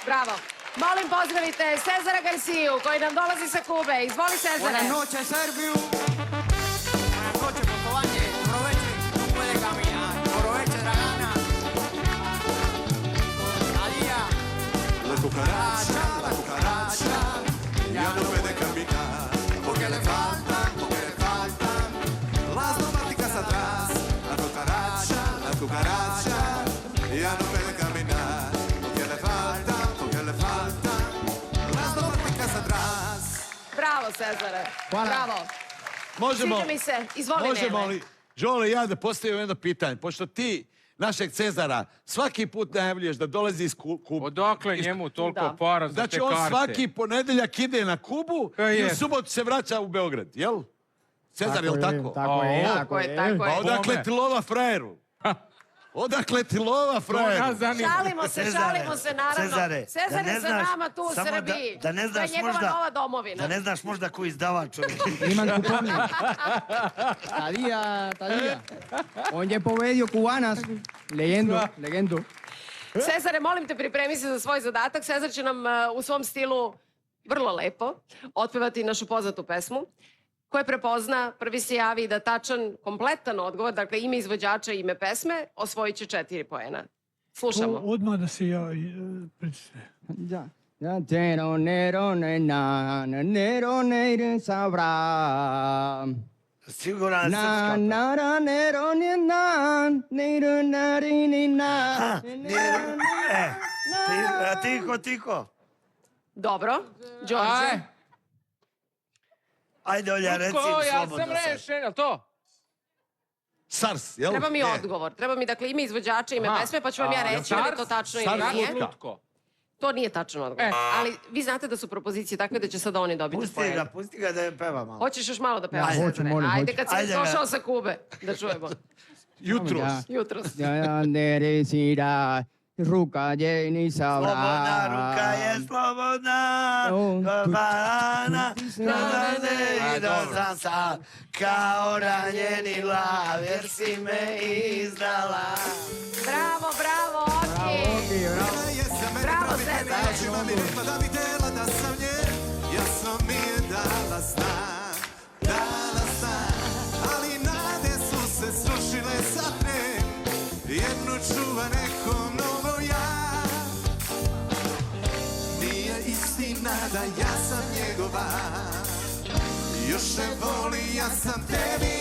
Bravo. Molim pozdravite Cezara Garciju koji nam dolazi sa Kube. Izvoli Cezare. Buenas noches, Serviu. Buenas noches, Popovanje. Aprovechen, no puede caminar. Aproveche, Dragana. Talía. La cucaracha, ya no puede caminar. Porque le faltan las dos paticas atrás. La cucaracha, ya no puede caminar. Porque le faltan las dos paticas atrás. Bravo, Cezare. Hvala. Bravo. Možemo, Sviđa mi se. Izvoli, možemo Nele. li, Žole, ja da postavim jedno pitanje, pošto ti našeg Cezara svaki put najavljuješ da dolazi iz Kubu. Odakle njemu toliko Da. para za te Znači, karte? on svaki ponedeljak ide na Kubu i u je. subotu se vraća u Beograd, jel? Cezar, jel tako? Tako je, tako Pa je. odakle ti lova frajeru? Odakle ti lova frajeru? Šalimo se, naravno. Cezare, Cezar je sa nama tu u samo Srbiji. da ne To je znaš njegova možda, nova domovina. da ne znaš možda ko izdavač. Imam kupovnik. Tadija. On je povedio Kubanas. Legendu. Cezare, molim te, pripremi se za svoj zadatak. Cezar će nam u svom stilu vrlo lepo otpevati našu poznatu pesmu. Ko je prepozna, prvi se javi da tačan, kompletan odgovor, dakle ime izvođača i ime pesme, osvojit će 4 poena. Slušamo. Odmah da se ja pritisne. Ja. Ja tero nero ne na nero ne sabra. Siguran Na srpska. na ra nero ne na nero na ri ni na. Tiko. Dobro. Đorđe. Ajde, Olja, reci Ko, ja slobodno sam sad. rešen, jel to? SARS, jel? Treba mi Ne. odgovor. Treba mi, dakle, ime izvođača, ime pesme, pa ću vam ja reći da li je to tačno ili SARS nije. lutka. Lutko. To nije tačan odgovor. E. Ali vi znate da su propozicije takve da će sada oni dobiti poena. Pusti ga da je peva malo. Hoćeš još malo da pevaš? Ajde, Cezare? molim, Ajde, hoću. kad si Ajde, došao sa Kube, da čujemo. Jutros. Ja. Jutros. Ja nere sira. Ruka je ni sabra. Slobodna ruka je slobodna, ko banana, do sam sad, kao ranjeni lav, jer si me izdala. Bravo, Oki! Bravo, Cezare! Očima mi rekla da bi tela da sam nje, jasno mi je dala znak, ali nade su se srušile sa dnem, jednu čuva neko mnogo ja. Nije istina da ja sam njegova, još ne voli, ja sam tebi